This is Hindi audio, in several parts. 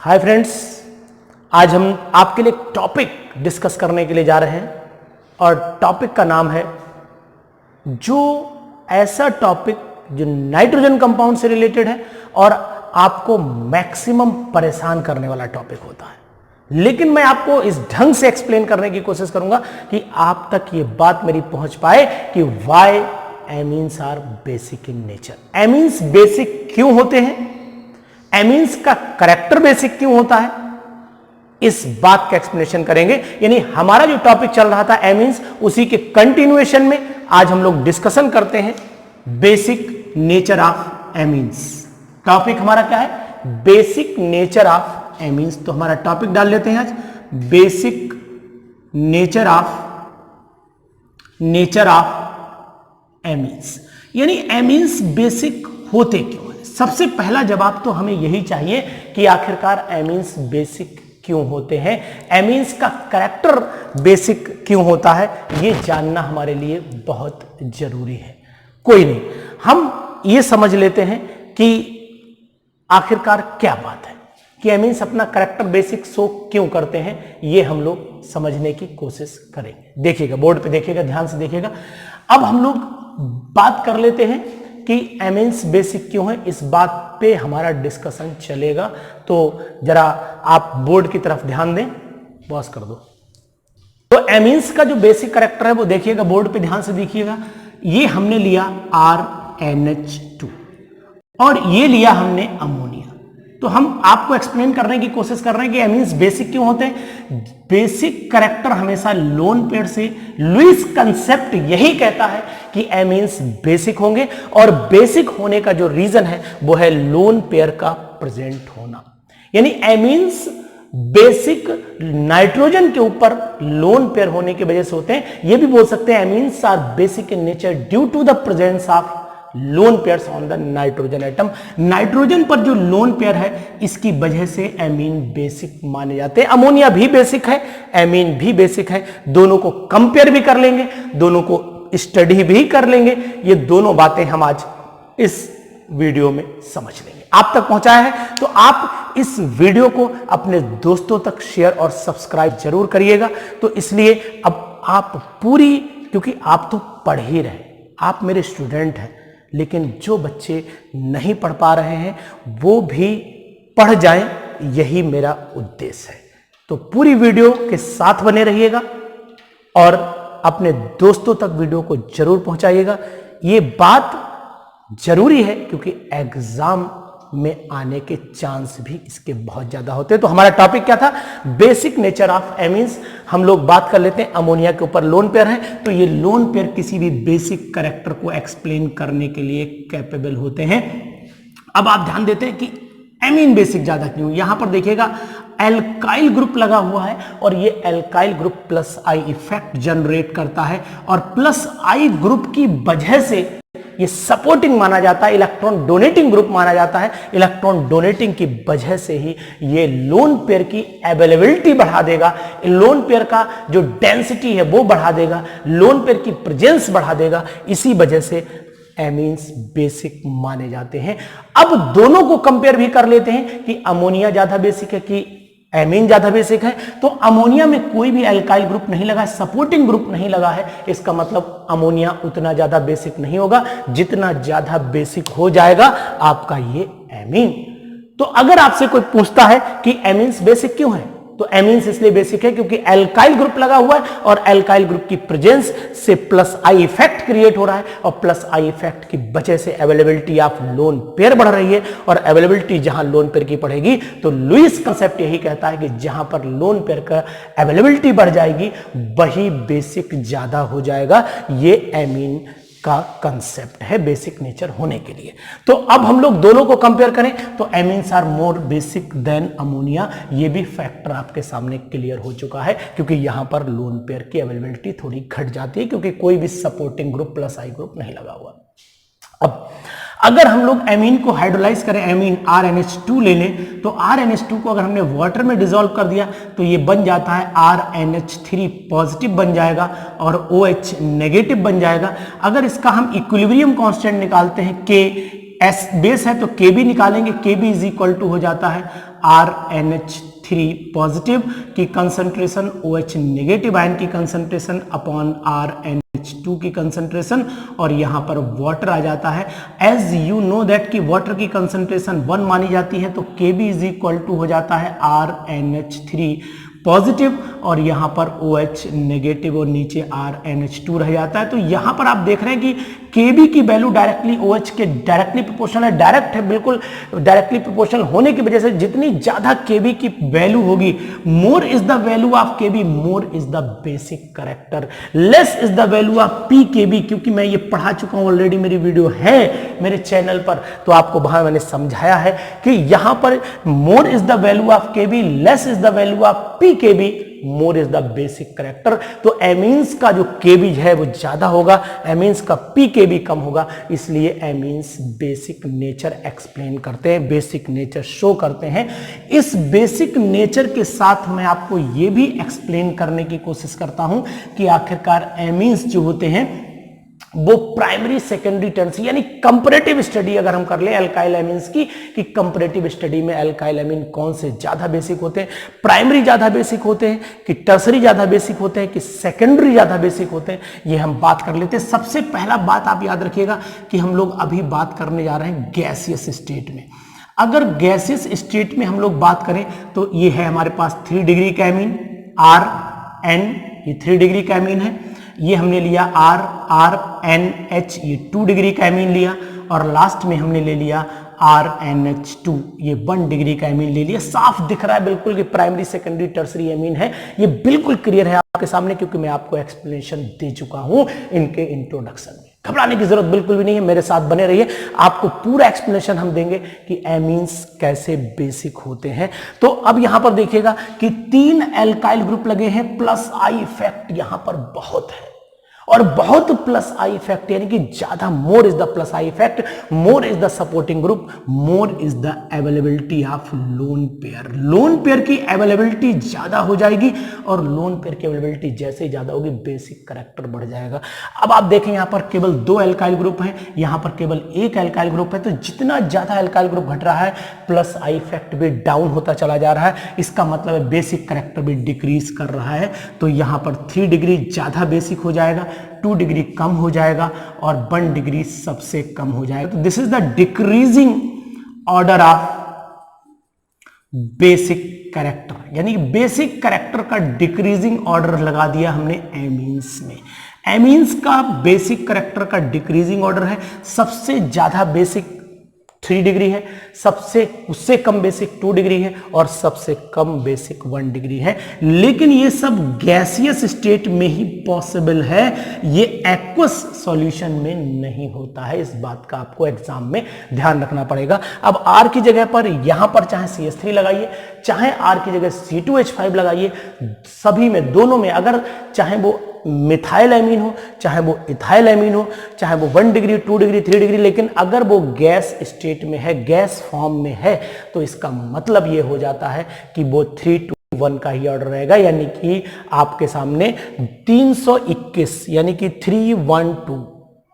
हाय फ्रेंड्स, आज हम आपके लिए एक टॉपिक डिस्कस करने के लिए जा रहे हैं और टॉपिक का नाम है जो ऐसा टॉपिक जो नाइट्रोजन कंपाउंड से रिलेटेड है और आपको मैक्सिमम परेशान करने वाला टॉपिक होता है। लेकिन मैं आपको इस ढंग से एक्सप्लेन करने की कोशिश करूंगा कि आप तक ये बात मेरी पहुंच पाए कि why amines are basic in nature. Amines basic क्यों होते हैं, एमीन्स का करैक्टर बेसिक क्यों होता है, इस बात का एक्सप्लेनेशन करेंगे। यानी हमारा जो टॉपिक चल रहा था एमीन्स, उसी के कंटिन्यूएशन में आज हम लोग डिस्कशन करते हैं basic nature of amines. Topic हमारा क्या है? Basic nature of amines. तो हमारा टॉपिक डाल लेते हैं आज बेसिक नेचर ऑफ एमीन्स। यानी एमीन्स बेसिक होते क्यों है? सबसे पहला जवाब तो हमें यही चाहिए कि आखिरकार एमीन्स बेसिक क्यों होते हैं, एमीन्स का करैक्टर बेसिक क्यों होता है, यह जानना हमारे लिए बहुत जरूरी है। कोई नहीं, हम ये समझ लेते हैं कि आखिरकार क्या बात है कि एमीन्स अपना करैक्टर बेसिक शो क्यों करते हैं, ये हम लोग समझने की कोशिश करेंगे। देखिएगा, बोर्ड पे देखिएगा, ध्यान से देखिएगा। अब हम लोग बात कर लेते हैं कि एमीन्स बेसिक क्यों है, इस बात पे हमारा डिस्कशन चलेगा। तो जरा आप बोर्ड की तरफ ध्यान दें, पॉज कर दो। तो एमीन्स का जो बेसिक करैक्टर है वो देखिएगा, बोर्ड पे ध्यान से देखिएगा। ये हमने लिया RNH2 और ये लिया हमने अमोनिया। तो हम आपको एक्सप्लेन करने की कोशिश कर रहे हैं कि एमीन्स बेसिक क्यों होते हैं। बेसिक करैक्टर हमेशा लोन पेयर से, लुईस कंसेप्ट यही कहता है कि एमीन्स बेसिक होंगे और बेसिक होने का जो रीजन है वो है लोन पेयर का प्रेजेंट होना। यानी एमीन्स बेसिक नाइट्रोजन के ऊपर लोन पेयर होने की वजह से होते हैं। ये भी बोल सकते हैं amines are basic in nature due to the presence of lone pairs on the nitrogen atom. Nitrogen पर जो लोन पेयर है इसकी वजह से एमीन बेसिक माने जाते हैं। अमोनिया भी बेसिक है, एमीन भी बेसिक है। दोनों को कंपेयर भी कर लेंगे, दोनों को स्टडी भी कर लेंगे। ये दोनों बातें हम आज इस वीडियो में समझ लेंगे। आप तक पहुंचाया है तो आप इस वीडियो को अपने दोस्तों तक शेयर और सब्सक्राइब जरूर करिएगा। तो इसलिए अब आप पूरी, क्योंकि आप तो पढ़ ही रहे, आप मेरे स्टूडेंट हैं, लेकिन जो बच्चे नहीं पढ़ पा रहे हैं वो भी पढ़ जाएं, यही मेरा उद्देश्य है। तो पूरी वीडियो के साथ बने रहिएगा और अपने दोस्तों तक वीडियो को जरूर पहुंचाइएगा। ये बात जरूरी है क्योंकि एग्जाम में आने के चांस भी इसके बहुत ज्यादा होते हैं। तो हमारा टॉपिक क्या था? Basic nature of amines. हम लोग बात कर लेते हैं अमोनिया के ऊपर लोन पेयर है, तो ये लोन पेयर किसी भी बेसिक करैक्टर को एक्सप्लेन करने के लिए कैपेबल होते हैं। अब आप ध्यान देते हैं कि एमीन बेसिक ज्यादा क्यों। यहां पर देखिएगा एल्काइल ग्रुप लगा हुआ है और ये alkyl group plus I effect generate करता है और प्लस आई ग्रुप की वजह से ये सपोर्टिंग माना जाता है, इलेक्ट्रॉन डोनेटिंग ग्रुप माना जाता है। इलेक्ट्रॉन डोनेटिंग की वजह से ही ये लोन पेयर की अवेलेबिलिटी बढ़ा देगा, लोन पेयर का जो डेंसिटी है वो बढ़ा देगा, लोन पेयर की प्रेजेंस बढ़ा देगा। इसी वजह से एमीन्स बेसिक माने जाते हैं। अब दोनों को कंपेयर भी कर लेते हैं कि अमोनिया ज्यादा बेसिक है कि एमीन ज्यादा बेसिक है। तो अमोनिया में कोई भी एल्काइल ग्रुप नहीं लगा है, सपोर्टिंग ग्रुप नहीं लगा है। इसका मतलब अमोनिया उतना ज्यादा बेसिक नहीं होगा जितना ज्यादा बेसिक हो जाएगा आपका ये एमीन। तो अगर आपसे कोई पूछता है कि एमीन्स बेसिक क्यों है, तो एमीन्स इसलिए बेसिक है क्योंकि एल्काइल ग्रुप लगा हुआ है और एल्काइल ग्रुप की प्रेजेंस से प्लस आई इफेक्ट क्रिएट हो रहा है और प्लस आई इफेक्ट की वजह से अवेलेबिलिटी ऑफ लोन पेयर बढ़ रही है। और अवेलेबिलिटी जहां लोन पेयर की बढ़ेगी तो लुईस कंसेप्ट यही कहता है कि जहां पर लोन पेयर का अवेलेबिलिटी बढ़ जाएगी वही बेसिक ज्यादा हो जाएगा। ये एमीन का कंसेप्ट है बेसिक नेचर होने के लिए। तो अब हम लोग दोनों को कंपेयर करें तो amines are more basic than ammonia. ये भी फैक्टर आपके सामने क्लियर हो चुका है क्योंकि यहां पर लोन पेयर की अवेलेबिलिटी थोड़ी घट जाती है क्योंकि कोई भी सपोर्टिंग ग्रुप प्लस आई ग्रुप नहीं लगा हुआ। अब अगर हम लोग एमीन को हाइड्रोलाइज करें, एमीन RNH2 ले लें, तो RNH2 को अगर हमने वाटर में डिसॉल्व कर दिया तो ये बन जाता है RNH3 पॉजिटिव बन जाएगा और OH नेगेटिव बन जाएगा। अगर इसका हम इक्विलिब्रियम कांस्टेंट निकालते हैं K एस बेस है तो Kb निकालेंगे, Kb इज इक्वल टू हो जाता है RNH3 पॉजिटिव की कंसंट्रेशन OH नेगेटिव आयन की कंसंट्रेशन अपॉन RNH2 की कंसंट्रेशन, और यहां पर वाटर आ जाता है। एज यू नो दैट कि वाटर की कंसंट्रेशन 1 मानी जाती है तो Kb इज इक्वल टू हो जाता है RNH3 पॉजिटिव और यहां पर OH नेगेटिव और नीचे RNH2 रह जाता है। तो यहां पर आप देख रहे हैं कि Kb की वैल्यू डायरेक्टली OH के डायरेक्टली प्रोपोर्शनल है, डायरेक्ट है, बिल्कुल डायरेक्टली प्रोपोर्शनल होने की वजह से जितनी ज्यादा Kb की वैल्यू होगी, more is the value of Kb, more is the basic character, less is the value of PKb। क्योंकि मैं ये पढ़ा चुका हूं ऑलरेडी, मेरी वीडियो है मेरे चैनल पर, तो आपको वहां मैंने समझाया है कि यहां पर more is the value of Kb, less is the value of PKb, more is the basic character. तो एमीन्स का जो Kb है वो ज्यादा होगा, एमीन्स का PKb कम होगा, इसलिए एमीन्स बेसिक नेचर एक्सप्लेन करते हैं, बेसिक नेचर शो करते हैं। इस बेसिक नेचर के साथ मैं आपको ये भी एक्सप्लेन करने की कोशिश करता हूं कि आखिरकार एमीन्स जो होते हैं वो प्राइमरी सेकेंडरी टर्न्स यानी कंपैरेटिव स्टडी अगर हम कर ले अल्काइल एमीन्स की, कि कंपैरेटिव स्टडी में अल्काइल एमीन कौन से ज्यादा बेसिक होते हैं, प्राइमरी ज्यादा बेसिक होते हैं कि टर्सरी ज्यादा बेसिक होते हैं कि सेकेंडरी ज्यादा बेसिक होते हैं, ये हम बात कर लेते हैं। सबसे पहला बात आप याद रखिएगा कि हम लोग अभी बात करने जा रहे हैं गैसियस स्टेट में। अगर गैसियस स्टेट में हम लोग बात करें तो ये है हमारे पास 3 डिग्री का एमीन RN, ये 3 डिग्री का एमीन है, ये हमने लिया RNH, ये 2 डिग्री का एमीन लिया, और लास्ट में हमने ले लिया RNH2, ये 1 डिग्री का एमीन ले लिया। साफ दिख रहा है बिल्कुल कि प्राइमरी सेकेंडरी टर्सरी एमीन है, ये बिल्कुल क्लियर है आपके सामने क्योंकि मैं आपको एक्सप्लेनेशन दे चुका हूं इनके इंट्रोडक्शन में। घबराने की जरूरत बिल्कुल भी नहीं है, मेरे साथ बने रहिए, आपको पूरा एक्सप्लेनेशन हम देंगे कि एमीन्स कैसे बेसिक होते हैं। तो अब यहां पर देखिएगा कि 3 एल्काइल ग्रुप लगे हैं, प्लस आई इफेक्ट यहां पर बहुत है, और बहुत प्लस आई इफेक्ट यानी कि ज्यादा, more is the plus I effect, more is the supporting group, more is the availability of lone pair. Lone pair की अवेलेबिलिटी ज्यादा हो जाएगी, और लोन पेयर की अवेलेबिलिटी जैसे ही ज्यादा होगी बेसिक कैरेक्टर बढ़ जाएगा। अब आप देखें यहां पर केवल 2 एल्काइल ग्रुप हैं, यहां पर केवल 1 एल्काइल ग्रुप है, तो जितना ज्यादा एल्काइल ग्रुप घट रहा है प्लस आई इफेक्ट भी डाउन होता चला जा रहा है, इसका मतलब है बेसिक कैरेक्टर भी डिक्रीज कर रहा है। तो यहां पर 3 डिग्री ज्यादा बेसिक हो जाएगा, 2 डिग्री कम हो जाएगा, और 1 डिग्री सबसे कम हो जाएगा। तो this is the decreasing order of basic character, यानी बेसिक कैरेक्टर का डिक्रीजिंग ऑर्डर लगा दिया हमने एमीन्स में। एमीन्स का बेसिक कैरेक्टर का डिक्रीजिंग ऑर्डर है, सबसे ज्यादा बेसिक 3 डिग्री है, सबसे उससे कम बेसिक 2 डिग्री है, और सबसे कम बेसिक 1 डिग्री है। लेकिन ये सब गैसियस स्टेट में ही पॉसिबल है, ये एक्वस सॉल्यूशन में नहीं होता है। इस बात का आपको एग्जाम में ध्यान रखना पड़ेगा। अब R की जगह पर यहां पर चाहे CH3 लगाइए, चाहे R की जगह C2H5 लगाइए, सभी में, दोनों में, अगर चाहे वो मिथाइल एमीन हो, चाहे वो इथाइल एमीन हो, चाहे वो 1 डिग्री 2 डिग्री 3 डिग्री, लेकिन अगर वो गैस स्टेट में है, गैस फॉर्म में है, तो इसका मतलब ये हो जाता है कि वो 3-2-1 का ही ऑर्डर रहेगा, यानी कि आपके सामने 321 यानी कि 312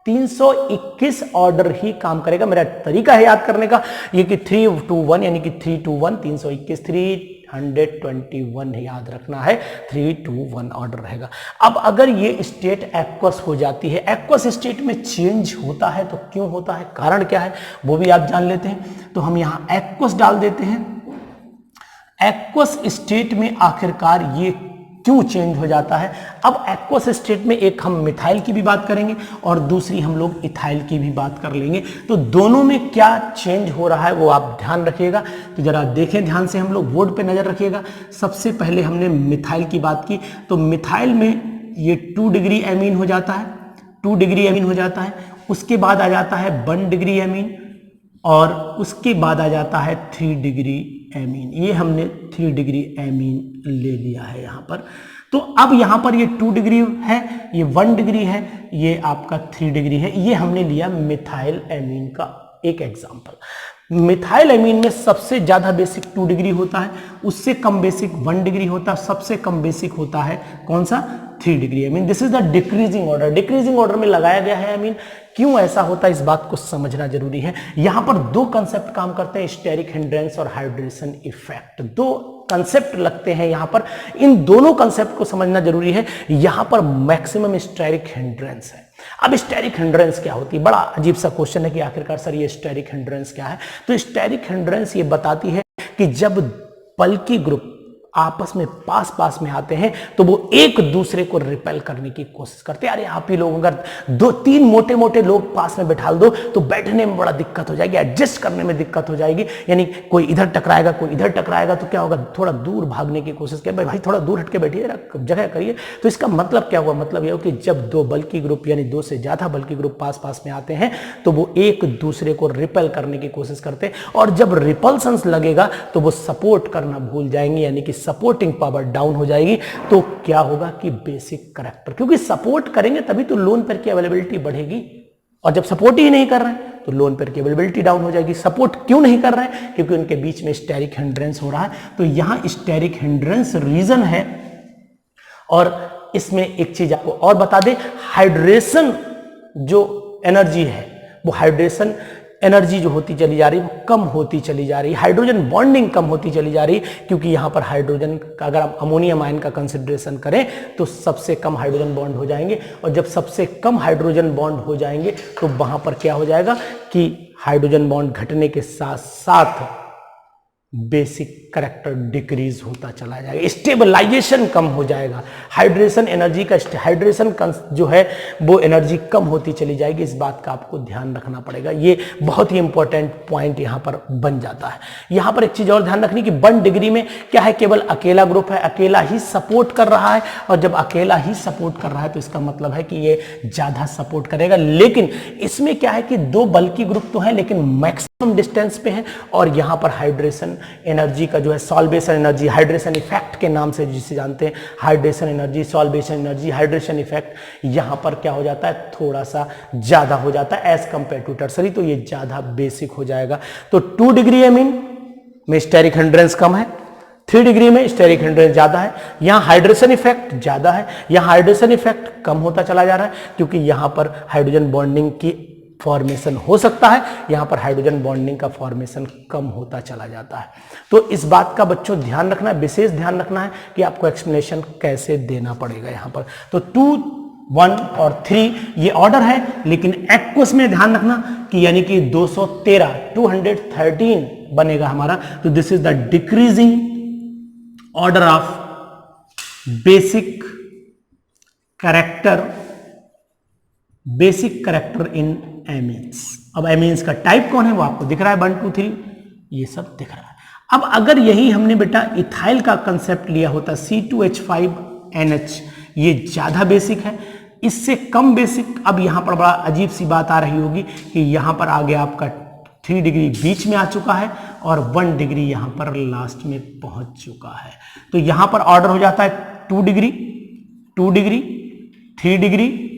321 ऑर्डर ही काम करेगा। मेरा तरीका है याद करने का ये कि 3-2-1 यानी कि 3-2-1 321 321 याद रखना है, 3-2-1 ऑर्डर रहेगा। अब अगर ये स्टेट एक्वस हो जाती है, एक्वस स्टेट में चेंज होता है तो क्यों होता है, कारण क्या है वो भी आप जान लेते हैं। तो हम यहां एक्वस डाल देते हैं। एक्वस स्टेट में आखिरकार ये क्यों चेंज हो जाता है। अब एक्वस स्टेट में एक हम मिथाइल की भी बात करेंगे और दूसरी हम लोग इथाइल की भी बात कर लेंगे। तो दोनों में क्या चेंज हो रहा है वो आप ध्यान रखिएगा। तो जरा देखें ध्यान से, हम लोग बोर्ड पे नजर रखिएगा। सबसे पहले हमने मिथाइल की बात की, तो मिथाइल में ये 2 डिग्री एमीन हो जाता है, 2 डिग्री एमीन हो जाता है। उसके बाद आ जाता है 1 डिग्री एमीन, और उसके बाद आ जाता है 3 डिग्री एमीन। ये हमने 3 डिग्री एमीन ले लिया है यहां पर। तो अब यहां पर ये 2 डिग्री है, ये 1 डिग्री है, ये आपका 3 डिग्री है। ये हमने लिया मिथाइल एमीन का एक एग्जांपल। मिथाइल एमीन में सबसे ज्यादा बेसिक 2 डिग्री होता है, उससे कम बेसिक 1 डिग्री होता है, सबसे कम बेसिक होता है कौन सा, 3 degree amine. This is the decreasing order, decreasing order में लगाया गया है एमीन। क्यों ऐसा होता है इस बात को समझना जरूरी है। यहां पर दो कंसेप्ट काम करते हैं, स्टेरिक हिंड्रेंस और हाइड्रेशन इफेक्ट। दो कंसेप्ट लगते हैं यहां पर, इन दोनों कंसेप्ट को समझना जरूरी है। यहां पर मैक्सिमम स्टेरिक हिंड्रेंस है। अब स्टेरिक हिंड्रेंस क्या होती है, बड़ा अजीब सा क्वेश्चन है कि आखिरकार सर ये स्टेरिक हिंड्रेंस क्या है। तो स्टेरिक हिंड्रेंस ये बताती है कि जब बल्कि ग्रुप आपस में पास में आते हैं तो वो एक दूसरे को रिपेल करने की कोशिश करते हैं। अरे आप ही लोग अगर 2-3 मोटे लोग पास में बैठा दो तो बैठने में बड़ा दिक्कत हो जाएगी, एडजस्ट करने में दिक्कत हो जाएगी। यानी कोई इधर टकराएगा, कोई इधर टकराएगा, तो क्या होगा, थोड़ा दूर भागने की कोशिश करें, भाई थोड़ा दूर हटके बैठिए, जगह करिए। तो इसका मतलब क्या हुआ, मतलब यह हो कि जब 2 बल्कि ग्रुप यानी 2 से ज्यादा बल्कि ग्रुप पास में आते हैं तो वो एक दूसरे को रिपेल करने की कोशिश करते हैं। और जब रिपल्सन्स लगेगा तो वो सपोर्ट करना भूल जाएंगे, यानी कि सपोर्टिंग पावर डाउन हो जाएगी। तो क्या होगा कि बेसिक करैक्टर, क्योंकि सपोर्ट करेंगे तभी तो लोन पेयर की अवेलेबिलिटी बढ़ेगी, और जब सपोर्ट ही नहीं कर रहे हैं तो लोन पेयर की अवेलेबिलिटी डाउन हो जाएगी। सपोर्ट क्यों नहीं कर रहे हैं, क्योंकि उनके बीच में स्टेरिक हिंड्रेंस हो रहा है। तो यहां स्टेरिक हिंड्रेंस रीजन है। और इसमें एक चीज आपको और बता दें, हाइड्रेशन जो एनर्जी है वो हाइड्रेशन एनर्जी जो होती चली जा रही है वो कम होती चली जा रही है, हाइड्रोजन बॉन्डिंग कम होती चली जा रही है। क्योंकि यहां पर हाइड्रोजन का, अगर हम अमोनियम आयन का कंसिडरेशन करें तो सबसे कम हाइड्रोजन बॉन्ड हो जाएंगे, और जब सबसे कम हाइड्रोजन बॉन्ड हो जाएंगे तो वहां पर क्या हो जाएगा कि हाइड्रोजन बॉन्ड घटने के साथ साथ बेसिक करैक्टर डिक्रीज होता चला जाएगा, स्टेबलाइजेशन कम हो जाएगा, हाइड्रेशन एनर्जी का, हाइड्रेशन जो है वो एनर्जी कम होती चली जाएगी। इस बात का आपको ध्यान रखना पड़ेगा, ये बहुत ही इंपॉर्टेंट पॉइंट यहां पर बन जाता है। यहां पर एक चीज और ध्यान रखनी कि 1 डिग्री में क्या है, केवल अकेला ग्रुप है, अकेला ही सपोर्ट कर रहा है, और जब अकेला ही सपोर्ट कर रहा है तो इसका मतलब है कि ये ज्यादा सपोर्ट करेगा। लेकिन इसमें क्या है कि 2 बल्कि ग्रुप तो है लेकिन मैक्सिमम डिस्टेंस पे है, और यहां पर हाइड्रेशन एनर्जी का जो है सॉल्वेशन एनर्जी, हाइड्रेशन इफेक्ट के नाम से जिसे जानते हैं, hydration energy, solvation energy, hydration effect, यहां पर क्या हो जाता है, थोड़ा सा ज्यादा हो जाता है एज कंपेयर टू टर्सरी, तो ये ज्यादा बेसिक हो जाएगा। तो 2 डिग्री एमीन में स्टेरिक हिंड्रेंस कम है, 3 डिग्री में स्टेरिक हिंड्रेंस ज्यादा है, यहां हाइड्रेशन इफेक्ट ज्यादा है, यहां हाइड्रेशन इफेक्ट कम होता चला जा रहा है, क्योंकि यहां पर हाइड्रोजन बॉन्डिंग की फॉर्मेशन हो सकता है, यहां पर हाइड्रोजन बॉन्डिंग का फॉर्मेशन कम होता चला जाता है। तो इस बात का बच्चों ध्यान रखना है, विशेष ध्यान रखना है कि आपको एक्सप्लेनेशन कैसे देना पड़ेगा यहां पर। तो 2, 1 और 3 ये ऑर्डर है, लेकिन एक्वस में ध्यान रखना कि यानी कि 213 बनेगा हमारा। तो this is the decreasing order of basic character in amines. अब एमीन्स का टाइप कौन है वो आपको दिख रहा है, 1, 2, 3 ये सब दिख रहा है। अब अगर यही हमने बेटा इथाइल का कंसेप्ट लिया होता, C2H5NH, ये ज्यादा बेसिक है, इससे कम बेसिक। अब यहां पर बड़ा अजीब सी बात आ रही होगी कि यहां पर आगे आपका 3 डिग्री बीच में आ चुका है और 1 डिग्री यहां पर लास्ट में पहुंच चुका है। तो यहां पर ऑर्डर हो जाता है 2 डिग्री, 2 डिग्री, 3 डिग्री,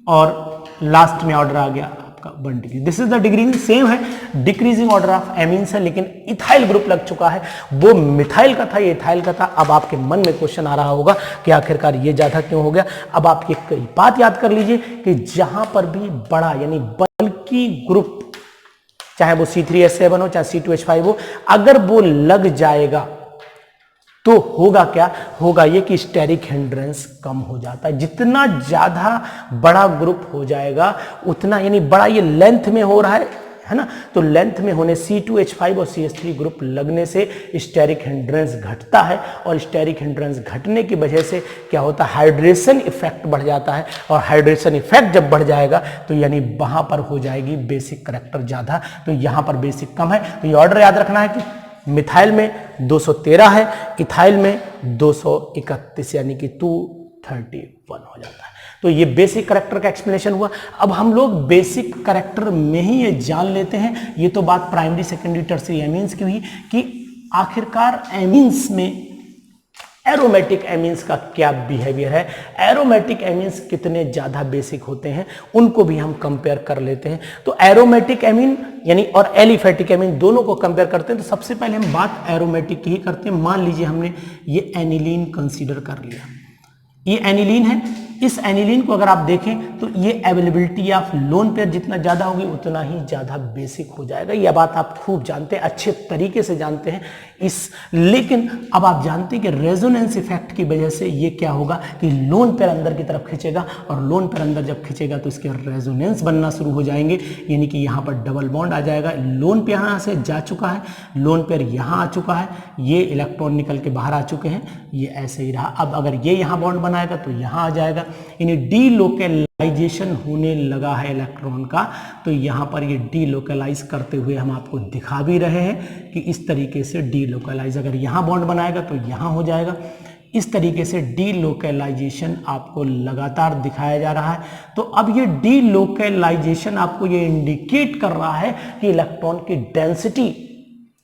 और लास्ट में ऑर्डर आ गया आपका 1 degree. This is the degree, same है, डिक्रीजिंग ऑर्डर ऑफ एमीन्स है, लेकिन इथाइल ग्रुप लग चुका है, वो मिथाइल का था, ये इथाइल का था। अब आपके मन में क्वेश्चन आ रहा होगा कि आखिरकार ये ज्यादा क्यों हो गया। अब आप ये बात याद कर लीजिए कि जहां पर भी बड़ा यानी बल्कि ग्रुप, चाहे वो C3H7 हो चाहे C2H5 हो, अगर वो लग जाएगा तो होगा क्या, होगा ये कि स्टेरिक हिंड्रेंस कम हो जाता है। जितना ज्यादा बड़ा ग्रुप हो जाएगा उतना, यानी बड़ा ये लेंथ में हो रहा है ना, तो लेंथ में होने C2H5 और CH3 ग्रुप लगने से स्टेरिक हिंड्रेंस घटता है, और स्टेरिक हिंड्रेंस घटने की वजह से क्या होता है, हाइड्रेशन इफेक्ट बढ़ जाता है, और हाइड्रेशन इफेक्ट जब बढ़ जाएगा तो यानी वहां पर हो जाएगी बेसिक करैक्टर ज्यादा, तो यहां पर बेसिक कम है। तो ये ऑर्डर याद रखना है कि मिथाइल में 213 है, इथाइल में 231 यानी कि 231 हो जाता है। तो ये बेसिक करैक्टर का एक्सप्लेनेशन हुआ। अब हम लोग बेसिक करैक्टर में ही ये जान लेते हैं, ये तो बात प्राइमरी सेकेंडरी टर्सरी एमीन्स की हुई कि आखिरकार एमीन्स में एरोमेटिक एमीन्स का क्या बिहेवियर है, एरोमेटिक एमीन्स कितने ज्यादा बेसिक होते हैं, उनको भी हम कंपेयर कर लेते हैं। तो एरोमेटिक एमीन यानी और एलिफेटिक एमीन दोनों को कंपेयर करते हैं। तो सबसे पहले हम बात एरोमेटिक की ही करते हैं। मान लीजिए हमने ये एनिलीन कंसीडर कर लिया, ये एनिलीन है। इस एनिलीन को अगर आप देखें तो ये अवेलेबिलिटी ऑफ लोन पेयर जितना ज्यादा होगी उतना ही ज्यादा बेसिक हो जाएगा। यह बात आप खूब जानते हैं, अच्छे तरीके से जानते हैं लेकिन अब आप जानते हैं कि रेजोनेंस इफेक्ट की वजह से ये क्या होगा कि लोन पेयर अंदर की तरफ खींचेगा, और लोन पेयर अंदर जब खींचेगा तो इसके रेजोनेंस बनना शुरू हो जाएंगे, यानी कि यहाँ पर डबल बॉन्ड आ जाएगा। लोन पेयर यहाँ से जा चुका है, लोन पेयर यहाँ आ चुका है, ये इलेक्ट्रॉन निकल के बाहर आ चुके हैं, ये ऐसे ही रहा। अब अगर ये यहाँ बॉन्ड बनाएगा तो यहाँ आ जाएगा, यानी डीलोकेलाइजेशन होने लगा है इलेक्ट्रॉन का। तो यहाँ पर ये डीलोकेलाइज करते हुए हम आपको दिखा भी रहे हैं कि इस तरीके से डीलोकेलाइज, अगर यहाँ बॉन्ड बनाएगा तो यहाँ हो जाएगा। इस तरीके से डीलोकेलाइजेशन आपको लगातार दिखाया जा रहा है। तो अब ये डीलोकेलाइजेशन आपको ये इंडिकेट कर रहा है कि इलेक्ट्रॉन की डेंसिटी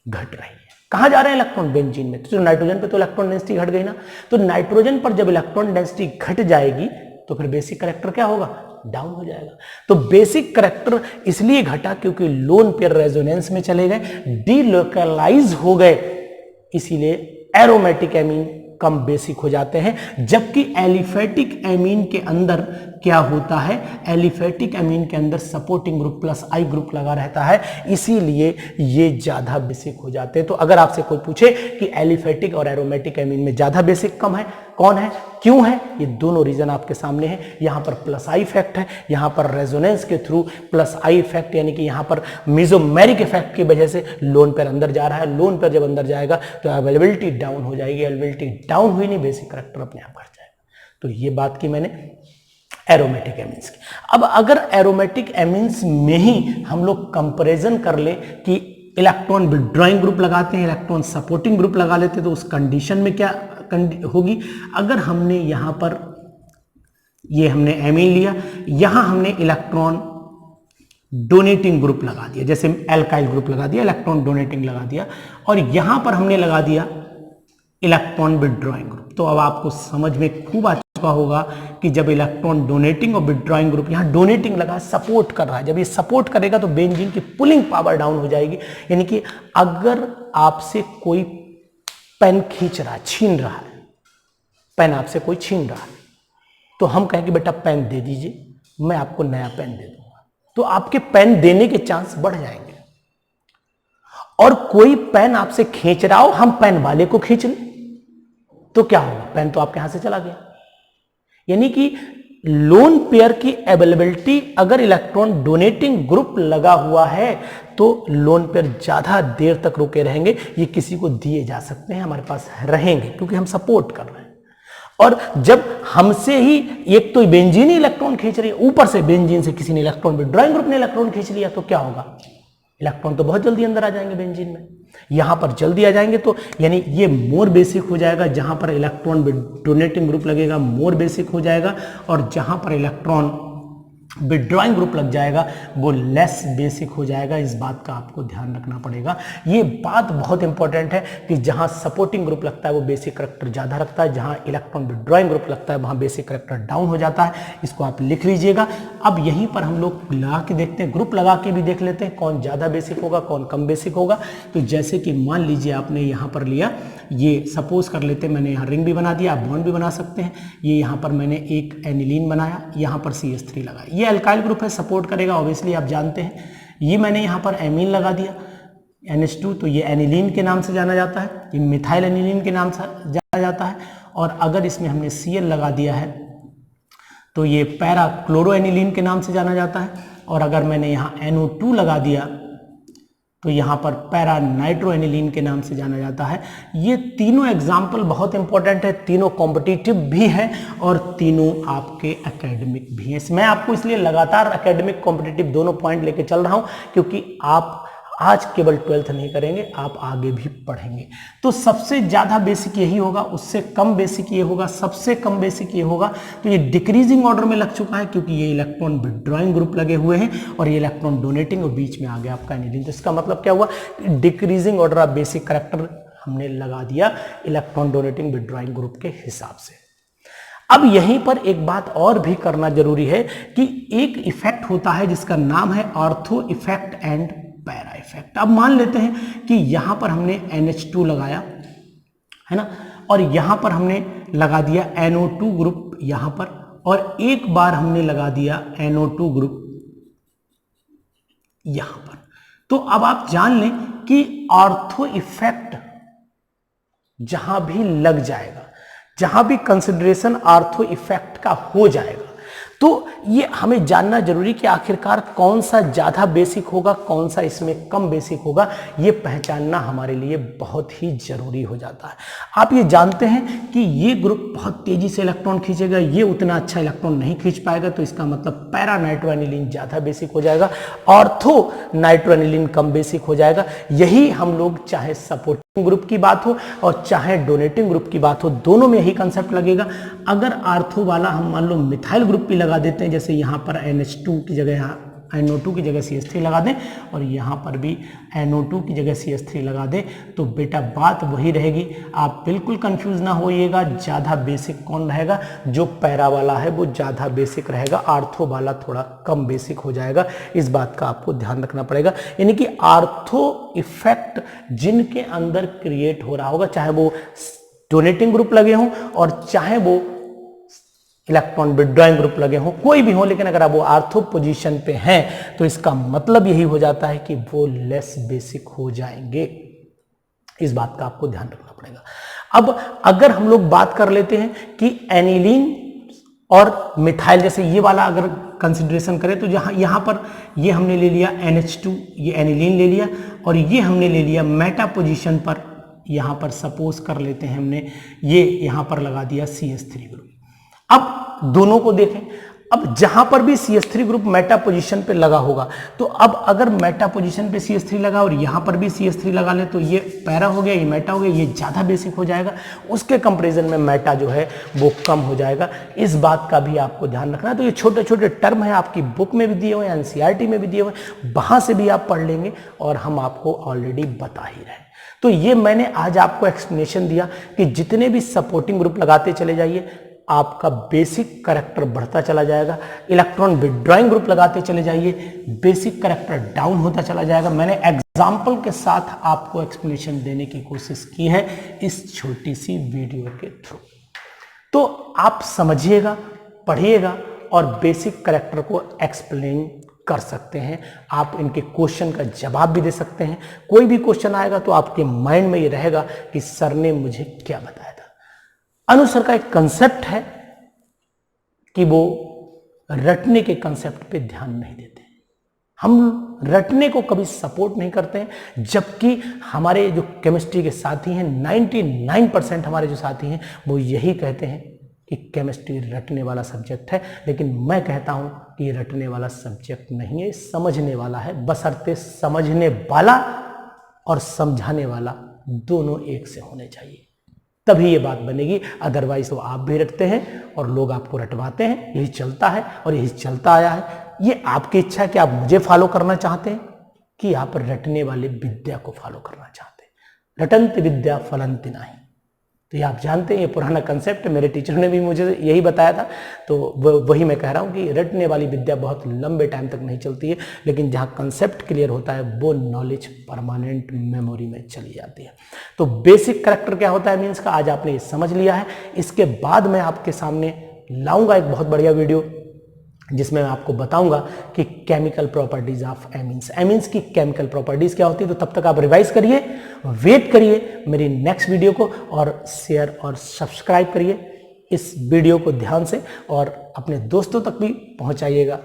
घट रही है। कहां जा रहे हैं इलेक्ट्रॉन? बेंजीन में। तो नाइट्रोजन पे तो इलेक्ट्रॉन डेंसिटी घट गई ना, तो नाइट्रोजन पर जब इलेक्ट्रॉन डेंसिटी घट जाएगी तो फिर बेसिक करैक्टर क्या होगा? डाउन हो जाएगा। तो बेसिक करैक्टर इसलिए घटा क्योंकि लोन पेयर रेजोनेंस में चले गए, डीलोकेलाइज हो गए, इसीलिए एरोमेटिक एमीन कम बेसिक हो जाते हैं। जबकि एलिफेटिक एमीन के अंदर क्या होता है? एलिफेटिक एमीन के अंदर सपोर्टिंग ग्रुप प्लस आई ग्रुप लगा रहता है, इसीलिए ये ज्यादा बेसिक हो जाते हैं। तो अगर आपसे कोई पूछे कि एलिफेटिक और एरोमेटिक एमीन में ज्यादा बेसिक कम है, कौन है, क्यों है, ये दोनों रीजन आपके सामने हैं। यहां पर प्लस आई इफेक्ट है, यहां पर रेजोनेंस के थ्रू प्लस आई इफेक्ट, यानी कि यहां पर मेसोमेरिक इफेक्ट की वजह से लोन पेयर अंदर जा रहा है। लोन पेयर जब अंदर जाएगा तो अवेलेबिलिटी डाउन हो जाएगी, अवेलेबिलिटी डाउन हुई नहीं, बेसिक करैक्टर अपने आप घट जाएगा। तो ये बात की मैंने एरोमेटिक एमीन्स की। अब अगर एरोमेटिक एमीन्स में ही हम लोग कंपैरिजन कर ले कि इलेक्ट्रॉन विथड्रॉइंग ग्रुप लगाते हैं, इलेक्ट्रॉन सपोर्टिंग ग्रुप लगा लेते हैं, तो उस कंडीशन में क्या होगी? अगर हमने यहां पर ये हमने एमीन लिया, यहां हमने इलेक्ट्रॉन डोनेटिंग ग्रुप लगा दिया, जैसे एल्काइल ग्रुप लगा दिया, इलेक्ट्रॉन डोनेटिंग लगा दिया, और यहां पर हमने लगा दिया इलेक्ट्रॉन विथड्रॉइंग ग्रुप। तो अब आपको समझ में खूब आ चुका होगा कि जब इलेक्ट्रॉन डोनेटिंग और विथड्रॉइंग ग्रुप, यहां डोनेटिंग लगा, सपोर्ट कर रहा है, जब ये सपोर्ट करेगा तो बेंजीन की पुलिंग पावर डाउन हो जाएगी। यानी कि अगर आपसे कोई पेन खींच रहा है, छीन रहा है, पेन आपसे कोई छीन रहा है, तो हम कहें कि बेटा पेन दे दीजिए, मैं आपको नया पेन दे दूंगा, तो आपके पेन देने के चांस बढ़ जाएंगे। और कोई पेन आपसे खींच रहा हो, हम पेन वाले को खींच लें, तो क्या होगा? पेन तो आपके हाथ से चला गया। यानी कि लोन पेयर की अवेलेबिलिटी, अगर इलेक्ट्रॉन डोनेटिंग ग्रुप लगा हुआ है तो लोन पेयर ज्यादा देर तक रुके रहेंगे, ये किसी को दिए जा सकते हैं, हमारे पास रहेंगे क्योंकि हम सपोर्ट कर रहे हैं। और जब हमसे ही एक तो बेंजीन ही इलेक्ट्रॉन खींच रही है, ऊपर से बेंजीन से किसी ने इलेक्ट्रॉन विथड्रॉइंग ग्रुप ने इलेक्ट्रॉन खींच लिया, तो क्या होगा? इलेक्ट्रॉन तो बहुत जल्दी अंदर आ जाएंगे बेंजीन में, यहां पर जल्दी आ जाएंगे, तो यानी ये मोर बेसिक हो जाएगा। जहां पर इलेक्ट्रॉन डोनेटिंग ग्रुप लगेगा मोर बेसिक हो जाएगा, और जहां पर इलेक्ट्रॉन विथड्रॉइंग ग्रुप लग जाएगा वो लेस बेसिक हो जाएगा। इस बात का आपको ध्यान रखना पड़ेगा। ये बात बहुत इंपॉर्टेंट है कि जहां सपोर्टिंग ग्रुप लगता है वो बेसिक करैक्टर ज्यादा रखता है, जहां इलेक्ट्रॉन विथड्रॉइंग ग्रुप लगता है वहां बेसिक करैक्टर डाउन हो जाता है। इसको आप लिख लीजिएगा। अब यहीं पर हम लोग लगा के देखते हैं, ग्रुप लगा के भी देख लेते हैं कौन ज्यादा बेसिक होगा, कौन कम बेसिक होगा। तो जैसे कि मान लीजिए आपने यहां पर लिया, ये सपोज कर लेते हैं, मैंने यहाँ रिंग भी बना दिया, आप बॉन्ड भी बना सकते हैं। ये यहाँ पर मैंने एक एनिलीन बनाया, यहाँ पर CH3 लगाया, ये अल्काइल ग्रुप है, सपोर्ट करेगा ऑब्वियसली आप जानते हैं। ये मैंने यहाँ पर एमीन लगा दिया NH2, तो ये एनिलीन के नाम से जाना जाता है, ये मिथाइल एनिलीन के नाम से जाना जाता है। और अगर इसमें हमने Cl लगा दिया है तो ये पैरा क्लोरो एनिलीन के नाम से जाना जाता है। और अगर मैंने यहाँ NO2 लगा दिया तो यहाँ पर पैरा नाइट्रो एनिलीन के नाम से जाना जाता है। ये तीनों एग्जाम्पल बहुत इंपॉर्टेंट है, तीनों कॉम्पिटिटिव भी हैं और तीनों आपके एकेडमिक भी हैं। मैं आपको इसलिए लगातार एकेडमिक कॉम्पिटिटिव दोनों पॉइंट लेके चल रहा हूं क्योंकि आप आज केवल 12th नहीं करेंगे, आप आगे भी पढ़ेंगे। तो सबसे ज्यादा बेसिक यही होगा, उससे कम बेसिक ये होगा, सबसे कम बेसिक ये होगा। तो ये डिक्रीजिंग ऑर्डर में लग चुका है क्योंकि ये इलेक्ट्रॉन विथड्रॉइंग ग्रुप लगे हुए हैं और ये इलेक्ट्रॉन डोनेटिंग और बीच में आ गया आपका एनिलीन। तो इसका मतलब क्या हुआ? Decreasing order of basic character हमने लगा दिया इलेक्ट्रॉन डोनेटिंग विथड्रॉइंग ग्रुप के हिसाब से। अब यहीं पर एक बात और भी करना जरूरी है कि एक इफेक्ट होता है जिसका नाम है ortho effect and para effect. अब मान लेते हैं कि यहां पर हमने NH2 लगाया है ना, और यहां पर हमने लगा दिया NO2 ग्रुप यहां पर, और एक बार हमने लगा दिया NO2 ग्रुप यहां पर। तो अब आप जान लें कि ऑर्थो इफेक्ट जहां भी लग जाएगा, जहां भी कंसिडरेशन ऑर्थो इफेक्ट का हो जाएगा, तो ये हमें जानना जरूरी कि आखिरकार कौन सा ज्यादा बेसिक होगा, कौन सा इसमें कम बेसिक होगा, ये पहचानना हमारे लिए बहुत ही जरूरी हो जाता है। आप ये जानते हैं कि ये ग्रुप बहुत तेजी से इलेक्ट्रॉन खींचेगा, ये उतना अच्छा इलेक्ट्रॉन नहीं खींच पाएगा, तो इसका मतलब पैरा नाइट्रोएनिलीन ज्यादा बेसिक हो जाएगा, ऑर्थो नाइट्रोएनिलीन कम बेसिक हो जाएगा। यही हम लोग चाहे सपोर्टिंग ग्रुप की बात हो और चाहे डोनेटिंग ग्रुप की बात हो, दोनों में यही कंसेप्ट लगेगा। अगर आर्थो वाला हम मान लो मिथाइल ग्रुप भी लगा देते हैं, जैसे यहाँ पर NH2 की जगह यहाँ NO2 की जगह CH3 लगा दें, और यहाँ पर भी NO2 की जगह CH3 लगा दें, तो बेटा बात वही रहेगी। आप बिल्कुल कंफ्यूज ना होइएगा, ज़्यादा बेसिक कौन रहेगा, जो पैरा वाला है वो ज़्यादा बेसिक रहेगा, आर्थो वाला थोड़ा कम बेसिक हो जाएगा। इस बात का आपको ध्यान रखना पड़ेगा। यानी कि आर्थो इफेक्ट जिनके अंदर क्रिएट हो रहा होगा, चाहे वो डोनेटिंग ग्रुप लगे हों और चाहे वो इलेक्ट्रॉन विड्रॉइंग ग्रुप लगे हों, कोई भी हो, लेकिन अगर आप वो आर्थो पोजीशन पे हैं तो इसका मतलब यही हो जाता है कि वो लेस बेसिक हो जाएंगे। इस बात का आपको ध्यान रखना पड़ेगा। अब अगर हम लोग बात कर लेते हैं कि एनिलीन और मिथाइल, जैसे ये वाला अगर कंसिडरेशन करें, तो यहाँ पर ये हमने ले लिया NH2, ये एनिलीन ले लिया, और ये हमने ले लिया मेटा पोजीशन पर, यहाँ पर सपोज कर लेते हैं हमने ये यहाँ पर लगा दिया CH3 ग्रुप। अब दोनों को देखें, अब जहां पर भी CH3 ग्रुप मेटा पोजीशन पे लगा होगा, तो अब अगर मेटा पोजीशन पे CH3 लगा और यहां पर भी CH3 लगा ले, तो ये पैरा हो गया, ये मेटा हो गया, ये ज्यादा बेसिक हो जाएगा, उसके कंपैरिजन में मेटा जो है वो कम हो जाएगा। इस बात का भी आपको ध्यान रखना है। तो ये छोटे छोटे टर्म है, आपकी बुक में भी दिए हुए हैं, NCERT में भी दिए हुए हैं, वहां से भी आप पढ़ लेंगे, और हम आपको ऑलरेडी बता ही रहे हैं। तो ये मैंने आज आपको एक्सप्लेनेशन दिया कि जितने भी सपोर्टिंग ग्रुप लगाते चले जाइए, आपका बेसिक करैक्टर बढ़ता चला जाएगा। इलेक्ट्रॉन विड्रॉइंग ग्रुप लगाते चले जाइए, बेसिक करैक्टर डाउन होता चला जाएगा। मैंने एग्जाम्पल के साथ आपको एक्सप्लेनेशन देने की कोशिश की है इस छोटी सी वीडियो के थ्रू। तो आप समझिएगा, पढ़िएगा और बेसिक करैक्टर को एक्सप्लेन कर सकते हैं। आप इनके क्वेश्चन का जवाब भी दे सकते हैं। कोई भी क्वेश्चन आएगा तो आपके माइंड में ये रहेगा कि सर ने मुझे क्या बताया था। अनुसर का एक कंसेप्ट है कि वो रटने के कंसेप्ट पे ध्यान नहीं देते। हम रटने को कभी सपोर्ट नहीं करते हैं, जबकि हमारे जो केमिस्ट्री के साथी हैं, 99% हमारे जो साथी हैं, वो यही कहते हैं कि केमिस्ट्री रटने वाला सब्जेक्ट है। लेकिन मैं कहता हूं कि ये रटने वाला सब्जेक्ट नहीं है, समझने वाला है, बशर्ते समझने वाला और समझाने वाला दोनों एक से होने चाहिए, तभी ये बात बनेगी। अदरवाइज तो आप भी रटते हैं और लोग आपको रटवाते हैं। यही चलता है और यही चलता आया है। ये आपकी इच्छा है कि आप मुझे फॉलो करना चाहते हैं कि आप रटने वाले विद्या को फॉलो करना चाहते हैं। रटंत विद्या फलंति नाही। तो ये आप जानते हैं, ये पुराना कंसेप्ट, मेरे टीचर ने भी मुझे यही बताया था। तो वही मैं कह रहा हूँ कि रटने वाली विद्या बहुत लंबे टाइम तक नहीं चलती है, लेकिन जहाँ कंसेप्ट क्लियर होता है वो नॉलेज परमानेंट मेमोरी में चली जाती है। तो बेसिक करैक्टर क्या होता है मीन्स का, आज आपने ये समझ लिया है। इसके बाद मैं आपके सामने लाऊंगा एक बहुत बढ़िया वीडियो, जिसमें मैं आपको बताऊंगा कि chemical properties of amines, amines की केमिकल प्रॉपर्टीज क्या होती है। तो तब तक आप रिवाइज करिए, वेट करिए मेरी नेक्स्ट वीडियो को, और शेयर और सब्सक्राइब करिए इस वीडियो को ध्यान से, और अपने दोस्तों तक भी पहुंचाइएगा।